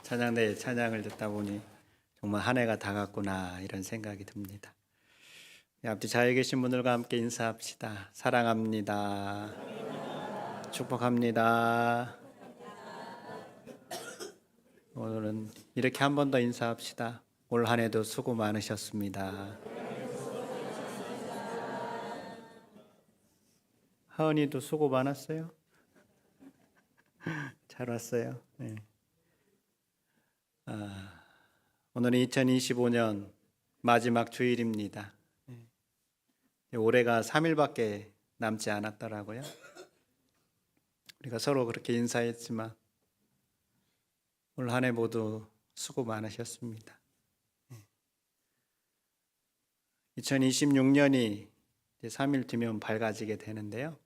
찬양대의 찬양을 듣다 보니 정말 한 해가 다 갔구나 이런 생각이 듭니다. 앞뒤 자리에 계신 분들과 함께 인사합시다. 사랑합니다. 축복합니다. 오늘은 이렇게 한 번 더 인사합시다. 올 한 해도 수고 많으셨습니다. 하은이도 수고 많았어요? 잘 왔어요. 네. 오늘은 2025년 마지막 주일입니다. 올해가 3일밖에 남지 않았더라고요. 우리가 서로 그렇게 인사했지만 올 한 해 모두 수고 많으셨습니다. 2026년이 이제 3일 뒤면 밝아지게 되는데요.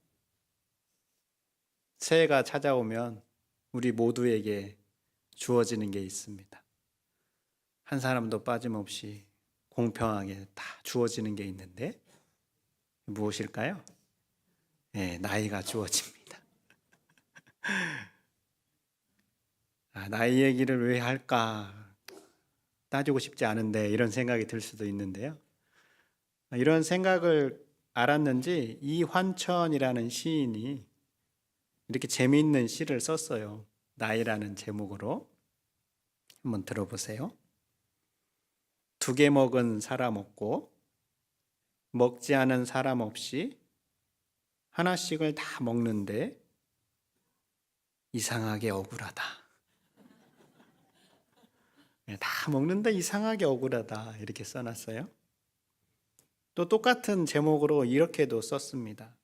새해가 찾아오면 우리 모두에게 주어지는 게 있습니다. 한 사람도 빠짐없이 공평하게 다 주어지는 게 있는데 무엇일까요? 네, 나이가 주어집니다. 나이 얘기를 왜 할까 따지고 싶지 않은데 이런 생각이 들 수도 있는데요. 이런 생각을 알았는지 이환천이라는 시인이 이렇게 재미있는 시를 썼어요. 나이라는 제목으로. 한번 들어보세요. 2개 먹은 사람 없고 먹지 않은 사람 없이 하나씩을 다 먹는데 이상하게 억울하다. 다 먹는데 이상하게 억울하다 이렇게 써놨어요. 또 똑같은 제목으로 이렇게도 썼습니다.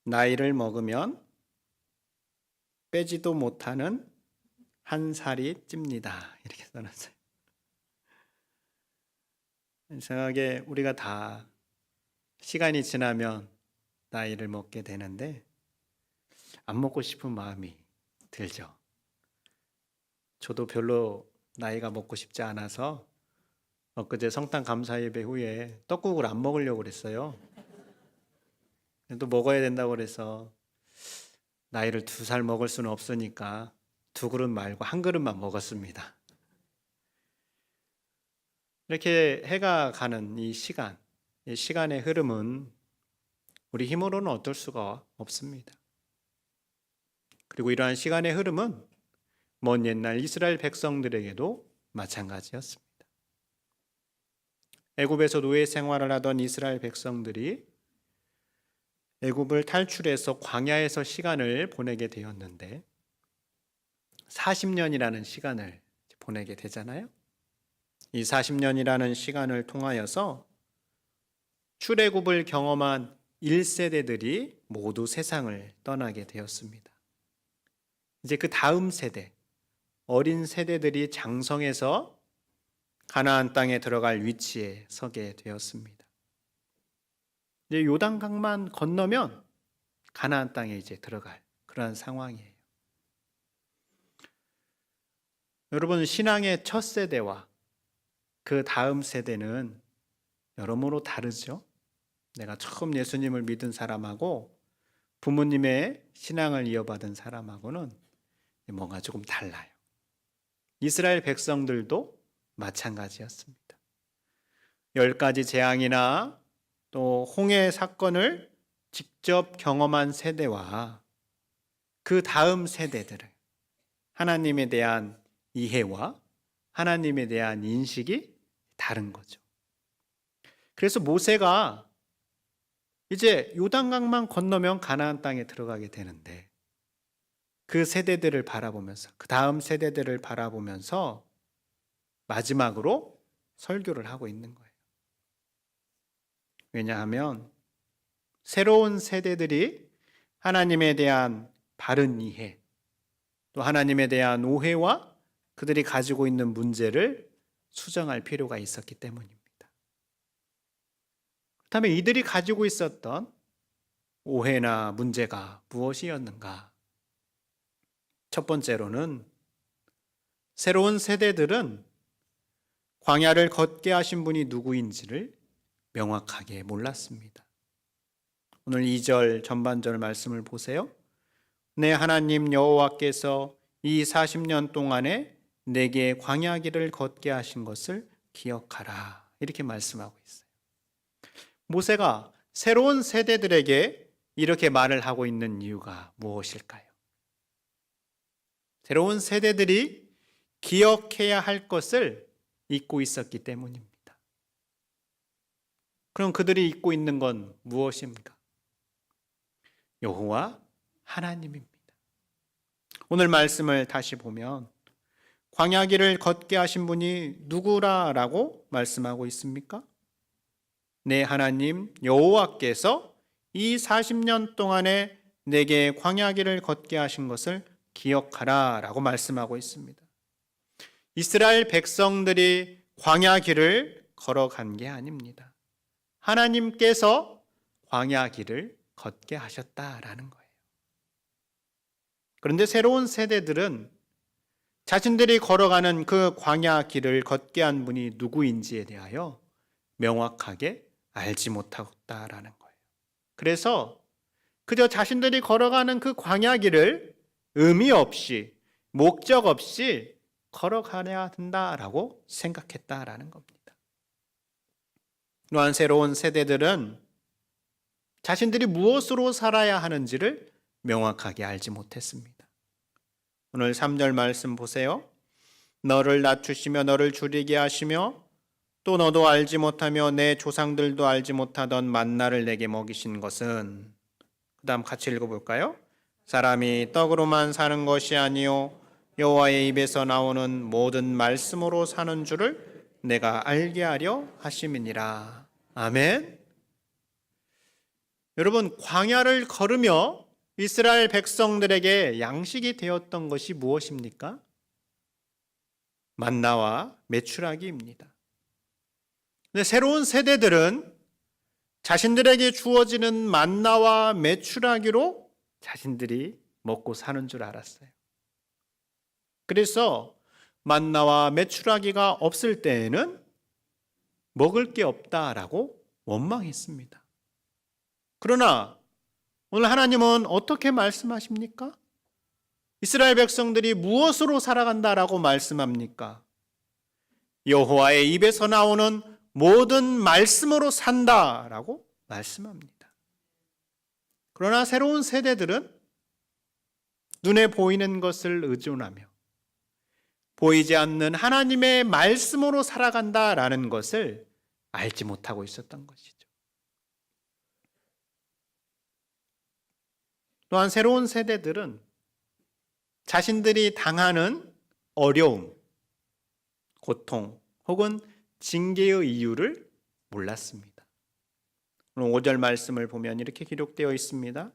나이를 먹으면 빼지도 못하는 한 살이 찝니다. 이렇게 써놨어요. 이상하게 우리가 다 시간이 지나면 나이를 먹게 되는데 안 먹고 싶은 마음이 들죠. 저도 별로 나이가 먹고 싶지 않아서 엊그제 성탄 감사 예배 후에 떡국을 안 먹으려고 그랬어요. 또 먹어야 된다고 그래서 나이를 2살 먹을 수는 없으니까 2그릇 말고 1그릇만 먹었습니다. 이렇게 해가 가는 이 시간의 흐름은 우리 힘으로는 어쩔 수가 없습니다. 그리고 이러한 시간의 흐름은 먼 옛날 이스라엘 백성들에게도 마찬가지였습니다. 애굽에서 노예 생활을 하던 이스라엘 백성들이 애굽을 탈출해서 광야에서 시간을 보내게 되었는데 40년이라는 시간을 보내게 되잖아요. 이 40년이라는 시간을 통하여서 출애굽을 경험한 1세대들이 모두 세상을 떠나게 되었습니다. 이제 그 다음 세대, 어린 세대들이 장성해서 가나안 땅에 들어갈 위치에 서게 되었습니다. 이제 요단강만 건너면 가나안 땅에 이제 들어갈 그러한 상황이에요. 여러분, 신앙의 첫 세대와 그 다음 세대는 여러모로 다르죠. 내가 처음 예수님을 믿은 사람하고 부모님의 신앙을 이어받은 사람하고는 뭔가 조금 달라요. 이스라엘 백성들도 마찬가지였습니다. 10가지 재앙이나 또 홍해 사건을 직접 경험한 세대와 그 다음 세대들은 하나님에 대한 이해와 하나님에 대한 인식이 다른 거죠. 그래서 모세가 이제 요단강만 건너면 가나안 땅에 들어가게 되는데 그 세대들을 바라보면서 그 다음 세대들을 바라보면서 마지막으로 설교를 하고 있는 거예요. 왜냐하면 새로운 세대들이 하나님에 대한 바른 이해, 또 하나님에 대한 오해와 그들이 가지고 있는 문제를 수정할 필요가 있었기 때문입니다. 그렇다면 이들이 가지고 있었던 오해나 문제가 무엇이었는가? 첫 번째로는 새로운 세대들은 광야를 걷게 하신 분이 누구인지를 명확하게 몰랐습니다. 오늘 2절 전반절 말씀을 보세요. 내 하나님 여호와께서 이 40년 동안에 내게 광야 길을 걷게 하신 것을 기억하라. 이렇게 말씀하고 있어요. 모세가 새로운 세대들에게 이렇게 말을 하고 있는 이유가 무엇일까요? 새로운 세대들이 기억해야 할 것을 잊고 있었기 때문입니다. 그럼 그들이 잊고 있는 건 무엇입니까? 여호와 하나님입니다. 오늘 말씀을 다시 보면 광야 길을 걷게 하신 분이 누구라라고 말씀하고 있습니까? 내 하나님 여호와께서 이 40년 동안에 내게 광야 길을 걷게 하신 것을 기억하라 라고 말씀하고 있습니다. 이스라엘 백성들이 광야 길을 걸어간 게 아닙니다. 하나님께서 광야 길을 걷게 하셨다라는 거예요. 그런데 새로운 세대들은 자신들이 걸어가는 그 광야 길을 걷게 한 분이 누구인지에 대하여 명확하게 알지 못하다라는 거예요. 그래서 그저 자신들이 걸어가는 그 광야 길을 의미 없이, 목적 없이 걸어가야 된다라고 생각했다라는 겁니다. 또한 새로운 세대들은 자신들이 무엇으로 살아야 하는지를 명확하게 알지 못했습니다. 오늘 3절 말씀 보세요. 너를 낮추시며 너를 줄이게 하시며 또 너도 알지 못하며 내 조상들도 알지 못하던 만나를 내게 먹이신 것은, 그 다음 같이 읽어볼까요? 사람이 떡으로만 사는 것이 아니요 여호와의 입에서 나오는 모든 말씀으로 사는 줄을 내가 알게 하려 하심이니라. 아멘. 여러분, 광야를 걸으며 이스라엘 백성들에게 양식이 되었던 것이 무엇입니까? 만나와 메추라기입니다. 근데 새로운 세대들은 자신들에게 주어지는 만나와 메추라기로 자신들이 먹고 사는 줄 알았어요. 그래서 만나와 메추라기가 없을 때에는 먹을 게 없다라고 원망했습니다. 그러나 오늘 하나님은 어떻게 말씀하십니까? 이스라엘 백성들이 무엇으로 살아간다라고 말씀합니까? 여호와의 입에서 나오는 모든 말씀으로 산다라고 말씀합니다. 그러나 새로운 세대들은 눈에 보이는 것을 의존하며 보이지 않는 하나님의 말씀으로 살아간다라는 것을 알지 못하고 있었던 것이죠. 또한 새로운 세대들은 자신들이 당하는 어려움, 고통 혹은 징계의 이유를 몰랐습니다. 오늘 5절 말씀을 보면 이렇게 기록되어 있습니다.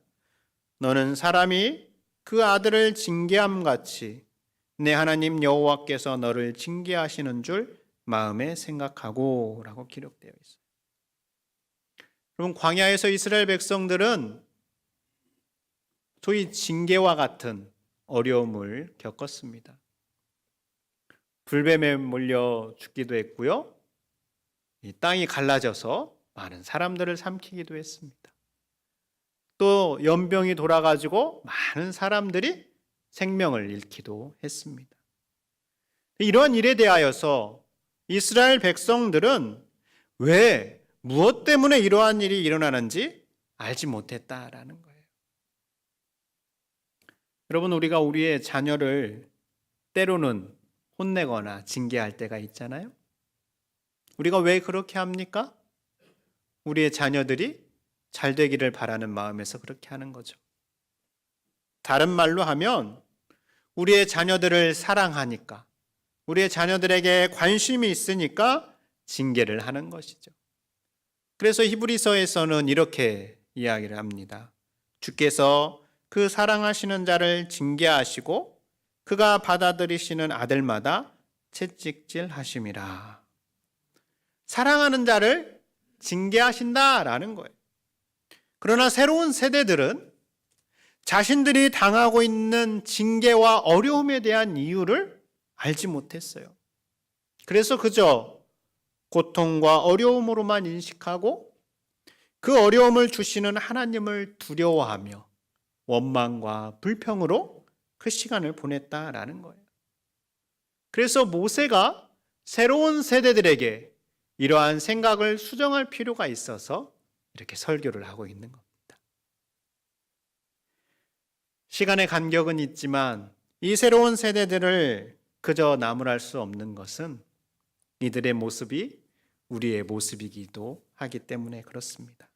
너는 사람이 그 아들을 징계함 같이 내 하나님 여호와께서 너를 징계하시는 줄 마음에 생각하고 라고 기록되어 있어요. 여러분, 광야에서 이스라엘 백성들은 소위 징계와 같은 어려움을 겪었습니다. 불뱀에 몰려 죽기도 했고요. 이 땅이 갈라져서 많은 사람들을 삼키기도 했습니다. 또 연병이 돌아가지고 많은 사람들이 생명을 잃기도 했습니다. 이러한 일에 대하여서 이스라엘 백성들은 왜, 무엇 때문에 이러한 일이 일어나는지 알지 못했다라는 거예요. 여러분, 우리가 우리의 자녀를 때로는 혼내거나 징계할 때가 있잖아요. 우리가 왜 그렇게 합니까? 우리의 자녀들이 잘 되기를 바라는 마음에서 그렇게 하는 거죠. 다른 말로 하면 우리의 자녀들을 사랑하니까, 우리의 자녀들에게 관심이 있으니까 징계를 하는 것이죠. 그래서 히브리서에서는 이렇게 이야기를 합니다. 주께서 그 사랑하시는 자를 징계하시고 그가 받아들이시는 아들마다 채찍질 하심이라. 사랑하는 자를 징계하신다라는 거예요. 그러나 새로운 세대들은 자신들이 당하고 있는 징계와 어려움에 대한 이유를 알지 못했어요. 그래서 그저 고통과 어려움으로만 인식하고 그 어려움을 주시는 하나님을 두려워하며 원망과 불평으로 그 시간을 보냈다라는 거예요. 그래서 모세가 새로운 세대들에게 이러한 생각을 수정할 필요가 있어서 이렇게 설교를 하고 있는 겁니다. 시간의 간격은 있지만 이 새로운 세대들을 그저 나무랄 수 없는 것은 이들의 모습이 우리의 모습이기도 하기 때문에 그렇습니다.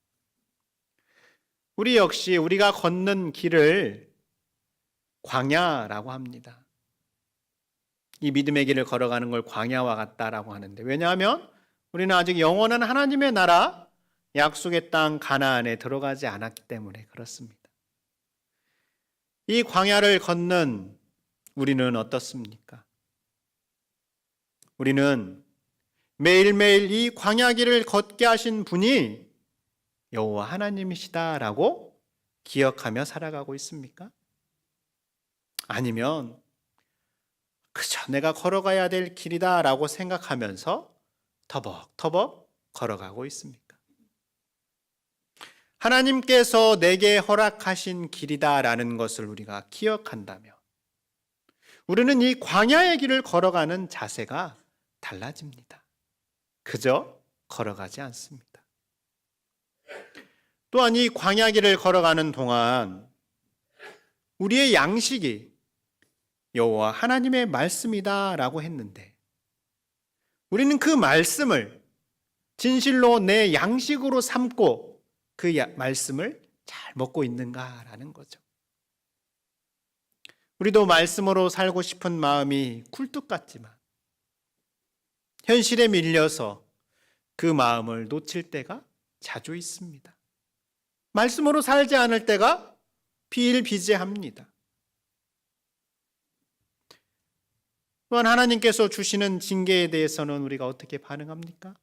우리 역시 우리가 걷는 길을 광야라고 합니다. 이 믿음의 길을 걸어가는 걸 광야와 같다라고 하는데, 왜냐하면 우리는 아직 영원한 하나님의 나라, 약속의 땅 가나안에 들어가지 않았기 때문에 그렇습니다. 이 광야를 걷는 우리는 어떻습니까? 우리는 매일매일 이 광야 길을 걷게 하신 분이 여호와 하나님이시다라고 기억하며 살아가고 있습니까? 아니면 그저 내가 걸어가야 될 길이다라고 생각하면서 터벅터벅 걸어가고 있습니까? 하나님께서 내게 허락하신 길이다라는 것을 우리가 기억한다면 우리는 이 광야의 길을 걸어가는 자세가 달라집니다. 그저 걸어가지 않습니다. 또한 이 광야 길을 걸어가는 동안 우리의 양식이 여호와 하나님의 말씀이다라고 했는데, 우리는 그 말씀을 진실로 내 양식으로 삼고 그 말씀을 잘 먹고 있는가라는 거죠. 우리도 말씀으로 살고 싶은 마음이 굴뚝 같지만 현실에 밀려서 그 마음을 놓칠 때가 자주 있습니다. 말씀으로 살지 않을 때가 비일비재합니다. 또한 하나님께서 주시는 징계에 대해서는 우리가 어떻게 반응합니까?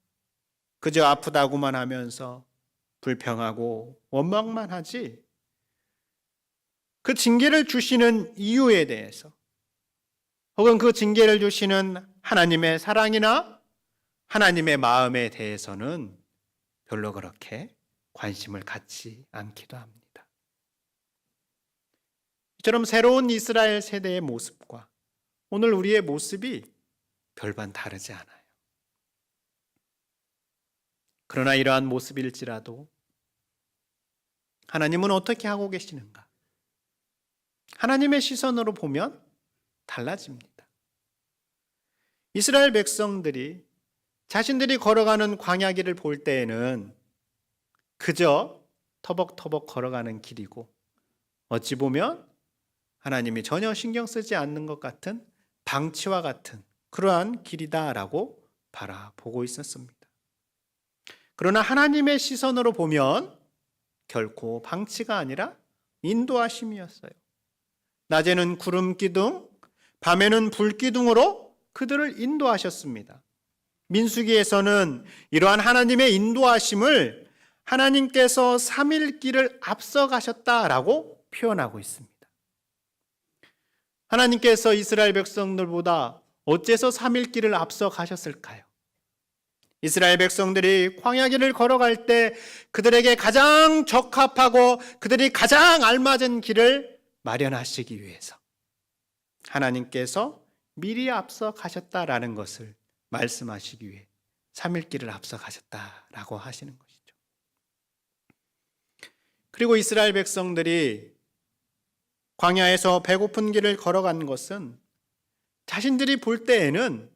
그저 아프다고만 하면서 불평하고 원망만 하지, 그 징계를 주시는 이유에 대해서 혹은 그 징계를 주시는 하나님의 사랑이나 하나님의 마음에 대해서는 별로 그렇게 관심을 갖지 않기도 합니다. 이처럼 새로운 이스라엘 세대의 모습과 오늘 우리의 모습이 별반 다르지 않아요. 그러나 이러한 모습일지라도 하나님은 어떻게 하고 계시는가? 하나님의 시선으로 보면 달라집니다. 이스라엘 백성들이 자신들이 걸어가는 광야길을 볼 때에는 그저 터벅터벅 걸어가는 길이고, 어찌 보면 하나님이 전혀 신경 쓰지 않는 것 같은 방치와 같은 그러한 길이다라고 바라보고 있었습니다. 그러나 하나님의 시선으로 보면 결코 방치가 아니라 인도하심이었어요. 낮에는 구름 기둥, 밤에는 불 기둥으로 그들을 인도하셨습니다. 민수기에서는 이러한 하나님의 인도하심을 하나님께서 3일 길을 앞서가셨다라고 표현하고 있습니다. 하나님께서 이스라엘 백성들보다 어째서 3일 길을 앞서가셨을까요? 이스라엘 백성들이 광야길을 걸어갈 때 그들에게 가장 적합하고 그들이 가장 알맞은 길을 마련하시기 위해서 하나님께서 미리 앞서 가셨다라는 것을 말씀하시기 위해 3일 길을 앞서 가셨다라고 하시는 것이죠. 그리고 이스라엘 백성들이 광야에서 배고픈 길을 걸어간 것은 자신들이 볼 때에는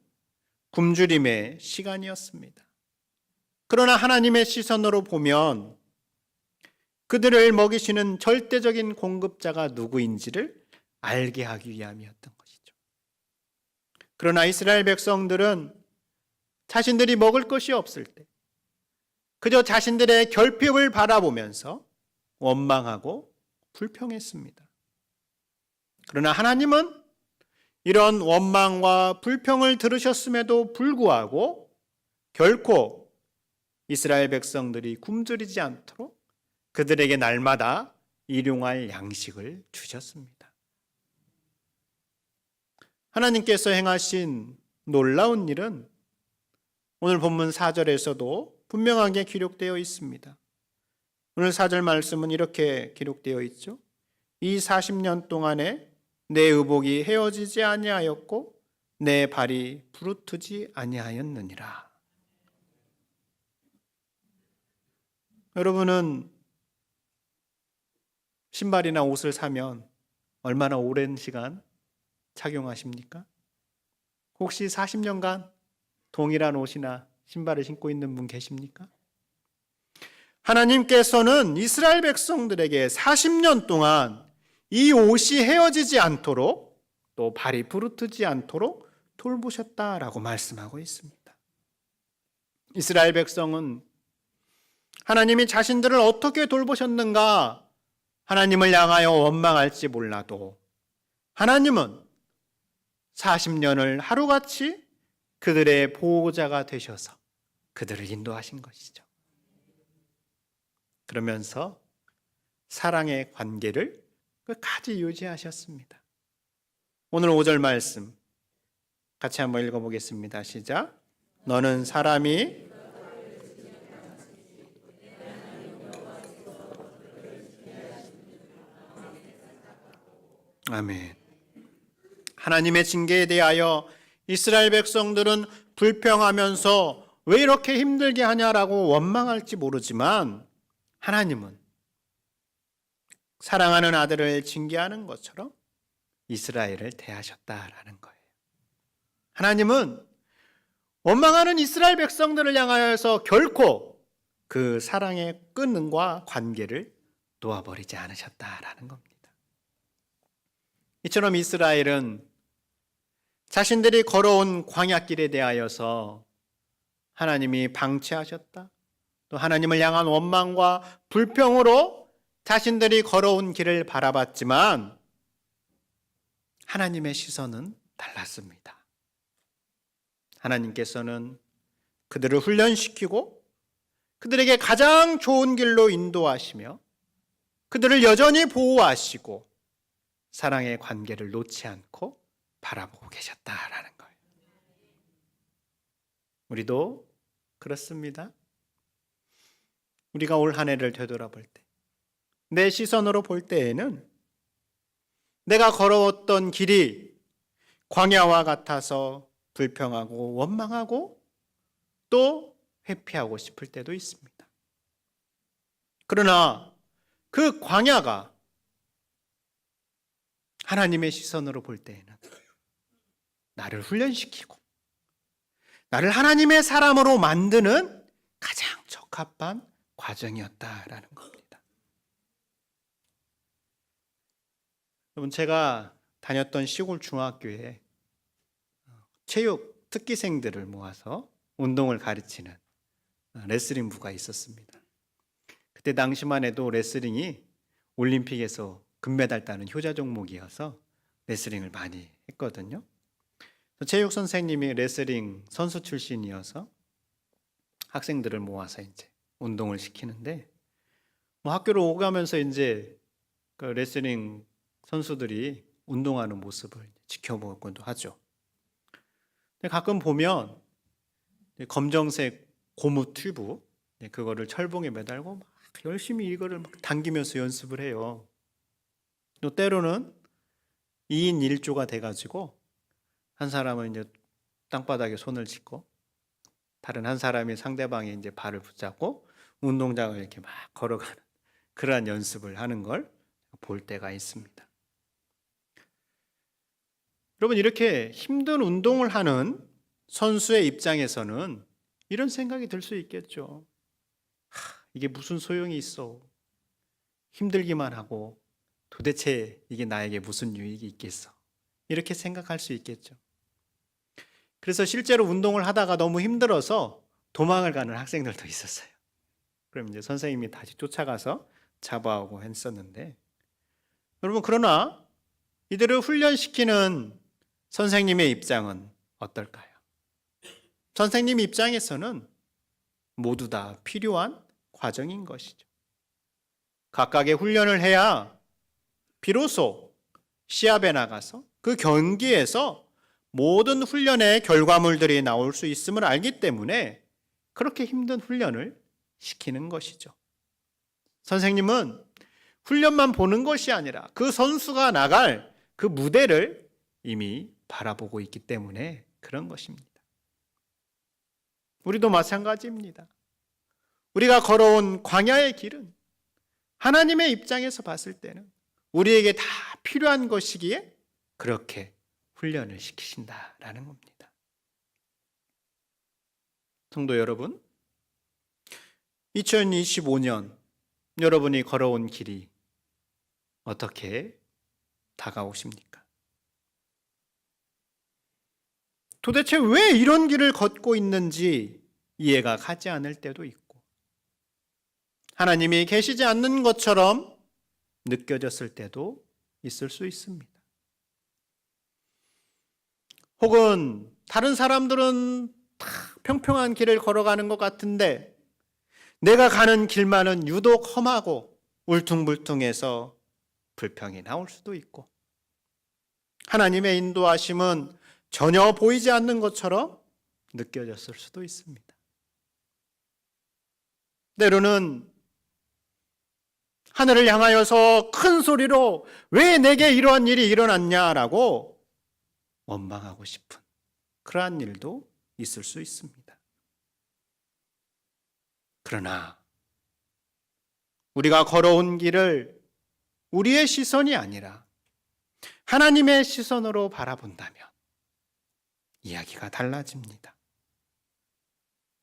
굶주림의 시간이었습니다. 그러나 하나님의 시선으로 보면 그들을 먹이시는 절대적인 공급자가 누구인지를 알게 하기 위함이었던 것이죠. 그러나 이스라엘 백성들은 자신들이 먹을 것이 없을 때 그저 자신들의 결핍을 바라보면서 원망하고 불평했습니다. 그러나 하나님은 이런 원망과 불평을 들으셨음에도 불구하고 결코 이스라엘 백성들이 굶주리지 않도록 그들에게 날마다 일용할 양식을 주셨습니다. 하나님께서 행하신 놀라운 일은 오늘 본문 4절에서도 분명하게 기록되어 있습니다. 오늘 4절 말씀은 이렇게 기록되어 있죠. 이 40년 동안에 내 의복이 헤어지지 아니하였고 내 발이 부르트지 아니하였느니라. 여러분은 신발이나 옷을 사면 얼마나 오랜 시간 착용하십니까? 혹시 40년간 동일한 옷이나 신발을 신고 있는 분 계십니까? 하나님께서는 이스라엘 백성들에게 40년 동안 이 옷이 헤어지지 않도록 또 발이 부르트지 않도록 돌보셨다라고 말씀하고 있습니다. 이스라엘 백성은 하나님이 자신들을 어떻게 돌보셨는가 하나님을 향하여 원망할지 몰라도 하나님은 40년을 하루같이 그들의 보호자가 되셔서 그들을 인도하신 것이죠. 그러면서 사랑의 관계를 끝까지 유지하셨습니다. 오늘 5절 말씀 같이 한번 읽어보겠습니다. 시작. 너는 사람이 아멘. 하나님의 징계에 대하여 이스라엘 백성들은 불평하면서 왜 이렇게 힘들게 하냐라고 원망할지 모르지만 하나님은 사랑하는 아들을 징계하는 것처럼 이스라엘을 대하셨다라는 거예요. 하나님은 원망하는 이스라엘 백성들을 향하여서 결코 그 사랑의 끈과 관계를 놓아버리지 않으셨다라는 겁니다. 이처럼 이스라엘은 자신들이 걸어온 광야길에 대하여서 하나님이 방치하셨다. 또 하나님을 향한 원망과 불평으로 자신들이 걸어온 길을 바라봤지만 하나님의 시선은 달랐습니다. 하나님께서는 그들을 훈련시키고 그들에게 가장 좋은 길로 인도하시며 그들을 여전히 보호하시고 사랑의 관계를 놓지 않고 바라보고 계셨다라는 거예요. 우리도 그렇습니다. 우리가 올 한 해를 되돌아볼 때, 내 시선으로 볼 때에는 내가 걸어왔던 길이 광야와 같아서 불평하고 원망하고 또 회피하고 싶을 때도 있습니다. 그러나 그 광야가 하나님의 시선으로 볼 때에는 나를 훈련시키고 나를 하나님의 사람으로 만드는 가장 적합한 과정이었다라는 겁니다. 여러분, 제가 다녔던 시골 중학교에 체육 특기생들을 모아서 운동을 가르치는 레슬링부가 있었습니다. 그때 당시만 해도 레슬링이 올림픽에서 금메달 따는 효자 종목이어서 레슬링을 많이 했거든요. 체육 선생님이 레슬링 선수 출신이어서 학생들을 모아서 이제 운동을 시키는데 학교를 오가면서 이제 그 레슬링 선수들이 운동하는 모습을 지켜보곤도 하죠. 근데 가끔 보면 검정색 고무 튜브 그거를 철봉에 매달고 막 열심히 이거를 막 당기면서 연습을 해요. 또 때로는 2인 1조가 돼가지고 한 사람은 이제 땅바닥에 손을 짚고 다른 한 사람이 상대방의 이제 발을 붙잡고 운동장을 이렇게 막 걸어가는 그러한 연습을 하는 걸 볼 때가 있습니다. 여러분, 이렇게 힘든 운동을 하는 선수의 입장에서는 이런 생각이 들 수 있겠죠. 이게 무슨 소용이 있어. 힘들기만 하고 도대체 이게 나에게 무슨 유익이 있겠어. 이렇게 생각할 수 있겠죠. 그래서 실제로 운동을 하다가 너무 힘들어서 도망을 가는 학생들도 있었어요. 그럼 이제 선생님이 다시 쫓아가서 잡아오고 했었는데, 여러분, 그러나 이들을 훈련시키는 선생님의 입장은 어떨까요? 선생님 입장에서는 모두 다 필요한 과정인 것이죠. 각각의 훈련을 해야 비로소 시합에 나가서 그 경기에서 모든 훈련의 결과물들이 나올 수 있음을 알기 때문에 그렇게 힘든 훈련을 시키는 것이죠. 선생님은 훈련만 보는 것이 아니라 그 선수가 나갈 그 무대를 이미 바라보고 있기 때문에 그런 것입니다. 우리도 마찬가지입니다. 우리가 걸어온 광야의 길은 하나님의 입장에서 봤을 때는 우리에게 다 필요한 것이기에 그렇게 훈련을 시키신다라는 겁니다. 성도 여러분, 2025년 여러분이 걸어온 길이 어떻게 다가오십니까? 도대체 왜 이런 길을 걷고 있는지 이해가 가지 않을 때도 있고, 하나님이 계시지 않는 것처럼 느껴졌을 때도 있을 수 있습니다. 혹은 다른 사람들은 다 평평한 길을 걸어가는 것 같은데 내가 가는 길만은 유독 험하고 울퉁불퉁해서 불평이 나올 수도 있고, 하나님의 인도하심은 전혀 보이지 않는 것처럼 느껴졌을 수도 있습니다. 때로는 하늘을 향하여서 큰 소리로 왜 내게 이러한 일이 일어났냐라고 원망하고 싶은 그러한 일도 있을 수 있습니다. 그러나 우리가 걸어온 길을 우리의 시선이 아니라 하나님의 시선으로 바라본다면 이야기가 달라집니다.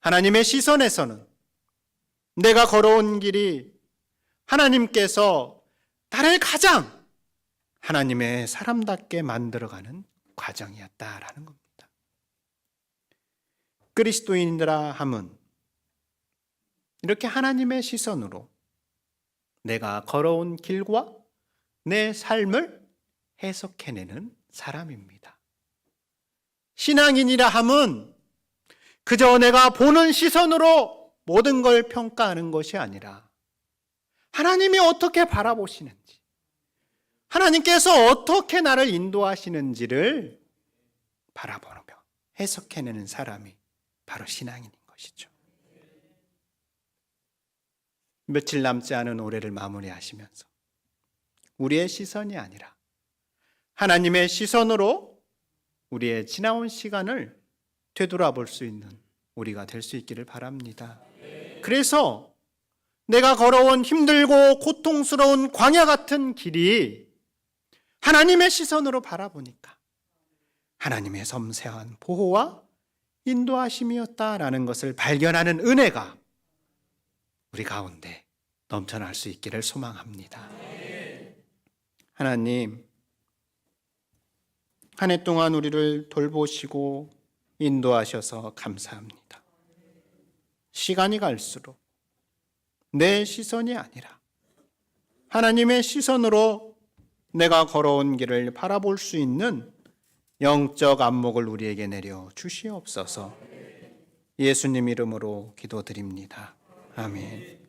하나님의 시선에서는 내가 걸어온 길이 하나님께서 나를 가장 하나님의 사람답게 만들어가는 과정이었다라는 겁니다. 그리스도인이라 함은 이렇게 하나님의 시선으로 내가 걸어온 길과 내 삶을 해석해내는 사람입니다. 신앙인이라 함은 그저 내가 보는 시선으로 모든 걸 평가하는 것이 아니라 하나님이 어떻게 바라보시는지, 하나님께서 어떻게 나를 인도하시는지를 바라보며 해석해내는 사람이 바로 신앙인인 것이죠. 며칠 남지 않은 올해를 마무리하시면서 우리의 시선이 아니라 하나님의 시선으로 우리의 지나온 시간을 되돌아볼 수 있는 우리가 될 수 있기를 바랍니다. 그래서 내가 걸어온 힘들고 고통스러운 광야 같은 길이 하나님의 시선으로 바라보니까 하나님의 섬세한 보호와 인도하심이었다라는 것을 발견하는 은혜가 우리 가운데 넘쳐날 수 있기를 소망합니다. 하나님, 한 해 동안 우리를 돌보시고 인도하셔서 감사합니다. 시간이 갈수록 내 시선이 아니라 하나님의 시선으로 내가 걸어온 길을 바라볼 수 있는 영적 안목을 우리에게 내려 주시옵소서. 예수님 이름으로 기도드립니다. 아멘.